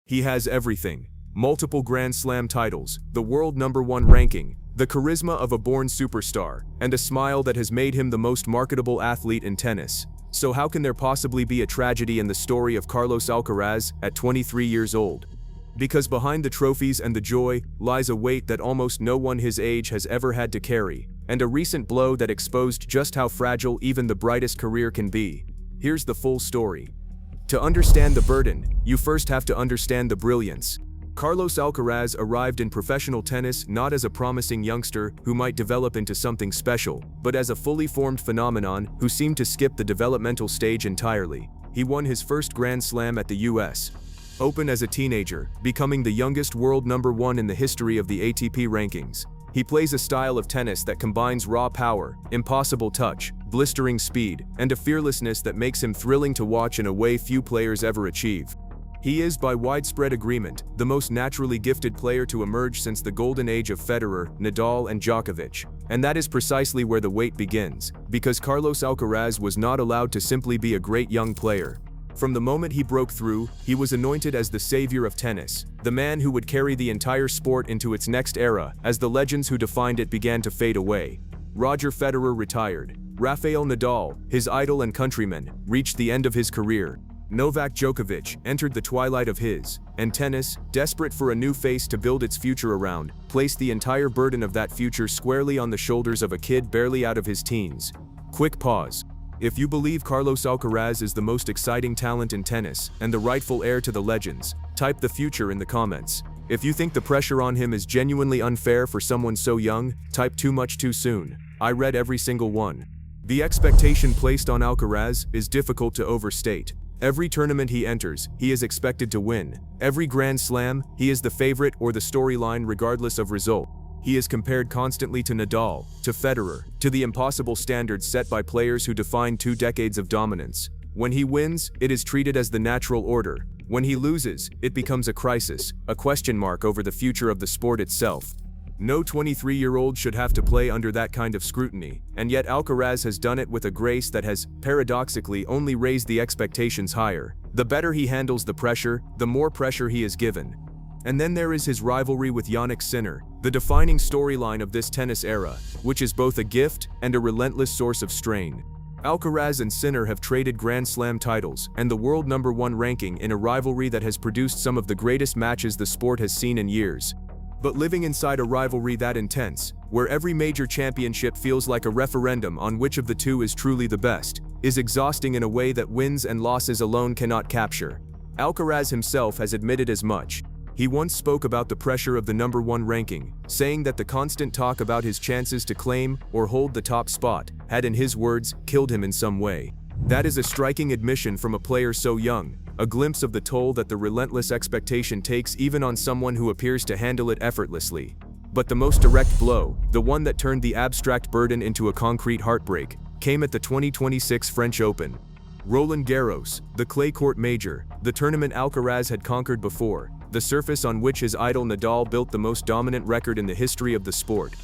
He has everything. Multiple Grand Slam titles, the world #1 ranking, the charisma of a born superstar, and a smile that has made him the most marketable athlete in tennis. So how can there possibly be a tragedy in the story of Carlos Alcaraz at 23 years old? Because behind the trophies and the joy lies a weight that almost no one his age has ever had to carry, and a recent blow that exposed just how fragile even the brightest career can be. Here's the full story. To understand the burden, you first have to understand the brilliance. Carlos Alcaraz arrived in professional tennis not as a promising youngster who might develop into something special, but as a fully formed phenomenon who seemed to skip the developmental stage entirely. He won his first Grand Slam at the US Open as a teenager, becoming the youngest world #1 in the history of the ATP rankings. He plays a style of tennis that combines raw power, impossible touch, blistering speed, and a fearlessness that makes him thrilling to watch in a way few players ever achieve. He is, by widespread agreement, the most naturally gifted player to emerge since the golden age of Federer, Nadal, and Djokovic. And that is precisely where the wait begins, because Carlos Alcaraz was not allowed to simply be a great young player. From the moment he broke through, he was anointed as the savior of tennis, the man who would carry the entire sport into its next era as the legends who defined it began to fade away. Roger Federer retired. Rafael Nadal, his idol and countryman, reached the end of his career. Novak Djokovic entered the twilight of his, and tennis, desperate for a new face to build its future around, placed the entire burden of that future squarely on the shoulders of a kid barely out of his teens. Quick pause. If you believe Carlos Alcaraz is the most exciting talent in tennis and the rightful heir to the legends, type the future in the comments. If you think the pressure on him is genuinely unfair for someone so young, type too much too soon. I read every single one. The expectation placed on Alcaraz is difficult to overstate. Every tournament he enters, he is expected to win. Every Grand Slam, he is the favorite or the storyline regardless of result. He is compared constantly to Nadal, to Federer, to the impossible standards set by players who define 2 decades of dominance. When he wins, it is treated as the natural order. When he loses, it becomes a crisis, a question mark over the future of the sport itself. No 23-year-old should have to play under that kind of scrutiny, and yet Alcaraz has done it with a grace that has, paradoxically, only raised the expectations higher. The better he handles the pressure, the more pressure he is given. And then there is his rivalry with Jannik Sinner, the defining storyline of this tennis era, which is both a gift and a relentless source of strain. Alcaraz and Sinner have traded Grand Slam titles and the world #1 ranking in a rivalry that has produced some of the greatest matches the sport has seen in years. But living inside a rivalry that intense, where every major championship feels like a referendum on which of the two is truly the best, is exhausting in a way that wins and losses alone cannot capture. Alcaraz himself has admitted as much. He once spoke about the pressure of the #1 ranking, saying that the constant talk about his chances to claim or hold the top spot had, in his words, killed him in some way. That is a striking admission from a player so young, a glimpse of the toll that the relentless expectation takes even on someone who appears to handle it effortlessly. But the most direct blow, the one that turned the abstract burden into a concrete heartbreak, came at the 2026 French Open. Roland Garros, the clay court major, the tournament Alcaraz had conquered before, the surface on which his idol Nadal built the most dominant record in the history of the sport.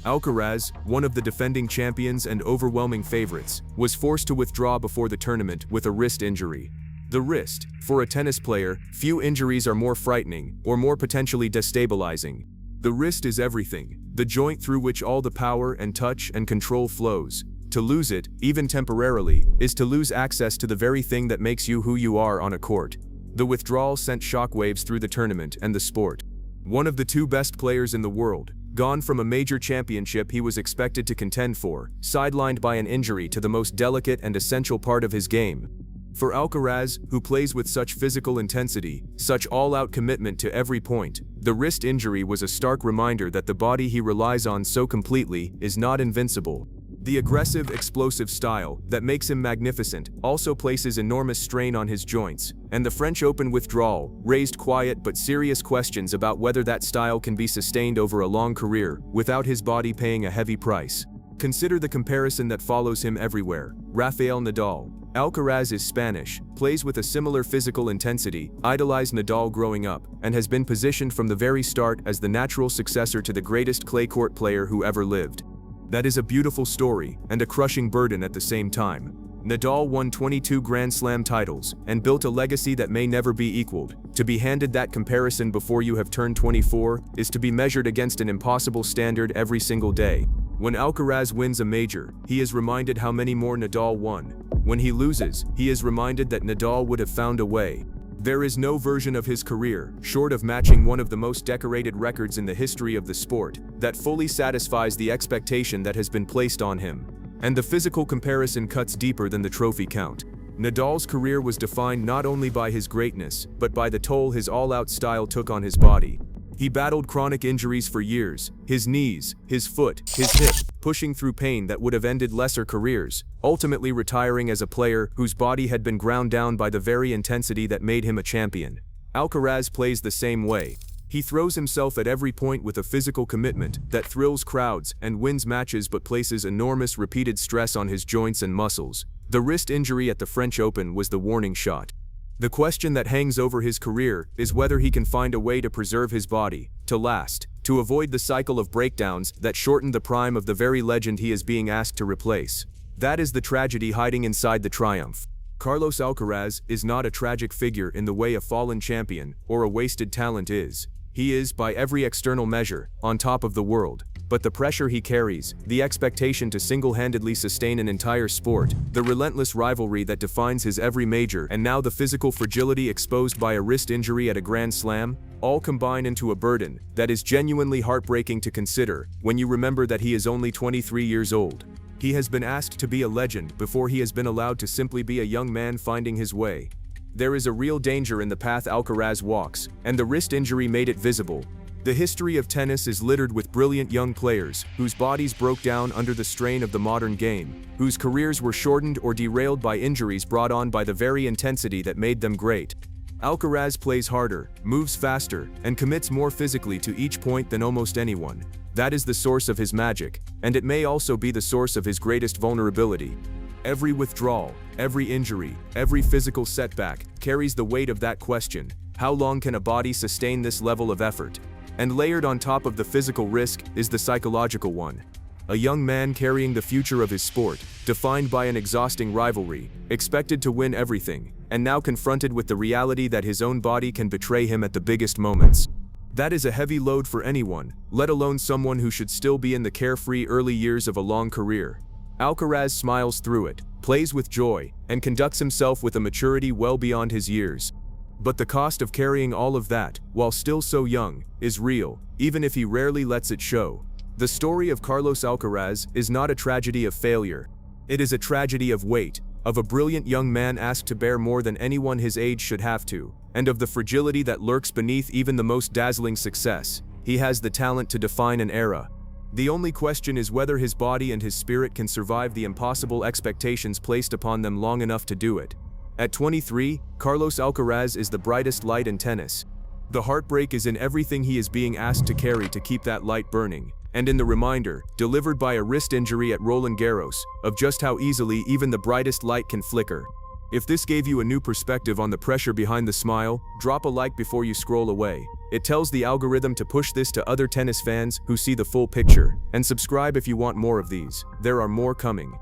Alcaraz, one of the defending champions and overwhelming favorites, was forced to withdraw before the tournament with a wrist injury. The wrist, for a tennis player, few injuries are more frightening or more potentially destabilizing. The wrist is everything, the joint through which all the power and touch and control flows. To lose it, even temporarily, is to lose access to the very thing that makes you who you are on a court. The withdrawal sent shockwaves through the tournament and the sport. One of the 2 best players in the world, gone from a major championship he was expected to contend for, sidelined by an injury to the most delicate and essential part of his game. For Alcaraz, who plays with such physical intensity, such all-out commitment to every point, the wrist injury was a stark reminder that the body he relies on so completely is not invincible. The aggressive, explosive style that makes him magnificent also places enormous strain on his joints, and the French Open withdrawal raised quiet but serious questions about whether that style can be sustained over a long career without his body paying a heavy price. Consider the comparison that follows him everywhere. Rafael Nadal. Alcaraz is Spanish, plays with a similar physical intensity, idolized Nadal growing up, and has been positioned from the very start as the natural successor to the greatest clay court player who ever lived. That is a beautiful story, and a crushing burden at the same time. Nadal won 22 Grand Slam titles and built a legacy that may never be equaled. To be handed that comparison before you have turned 24 is to be measured against an impossible standard every single day. When Alcaraz wins a major, he is reminded how many more Nadal won. When he loses, he is reminded that Nadal would have found a way. There is no version of his career, short of matching one of the most decorated records in the history of the sport, that fully satisfies the expectation that has been placed on him. And the physical comparison cuts deeper than the trophy count. Nadal's career was defined not only by his greatness, but by the toll his all-out style took on his body. He battled chronic injuries for years, his knees, his foot, his hip, pushing through pain that would have ended lesser careers, ultimately retiring as a player whose body had been ground down by the very intensity that made him a champion. Alcaraz plays the same way. He throws himself at every point with a physical commitment that thrills crowds and wins matches but places enormous repeated stress on his joints and muscles. The wrist injury at the French Open was the warning shot. The question that hangs over his career is whether he can find a way to preserve his body, to last, to avoid the cycle of breakdowns that shorten the prime of the very legend he is being asked to replace. That is the tragedy hiding inside the triumph. Carlos Alcaraz is not a tragic figure in the way a fallen champion or a wasted talent is. He is, by every external measure, on top of the world. But the pressure he carries, the expectation to single-handedly sustain an entire sport, the relentless rivalry that defines his every major, and now the physical fragility exposed by a wrist injury at a Grand Slam, all combine into a burden that is genuinely heartbreaking to consider when you remember that he is only 23 years old. He has been asked to be a legend before he has been allowed to simply be a young man finding his way. There is a real danger in the path Alcaraz walks, and the wrist injury made it visible. The history of tennis is littered with brilliant young players whose bodies broke down under the strain of the modern game, whose careers were shortened or derailed by injuries brought on by the very intensity that made them great. Alcaraz plays harder, moves faster, and commits more physically to each point than almost anyone. That is the source of his magic, and it may also be the source of his greatest vulnerability. Every withdrawal, every injury, every physical setback carries the weight of that question: how long can a body sustain this level of effort? And layered on top of the physical risk is the psychological one. A young man carrying the future of his sport, defined by an exhausting rivalry, expected to win everything, and now confronted with the reality that his own body can betray him at the biggest moments. That is a heavy load for anyone, let alone someone who should still be in the carefree early years of a long career. Alcaraz smiles through it, plays with joy, and conducts himself with a maturity well beyond his years. But the cost of carrying all of that, while still so young, is real, even if he rarely lets it show. The story of Carlos Alcaraz is not a tragedy of failure. It is a tragedy of weight, of a brilliant young man asked to bear more than anyone his age should have to, and of the fragility that lurks beneath even the most dazzling success. He has the talent to define an era. The only question is whether his body and his spirit can survive the impossible expectations placed upon them long enough to do it. At 23, Carlos Alcaraz is the brightest light in tennis. The heartbreak is in everything he is being asked to carry to keep that light burning, and in the reminder, delivered by a wrist injury at Roland Garros, of just how easily even the brightest light can flicker. If this gave you a new perspective on the pressure behind the smile, drop a like before you scroll away. It tells the algorithm to push this to other tennis fans who see the full picture, and subscribe if you want more of these. There are more coming.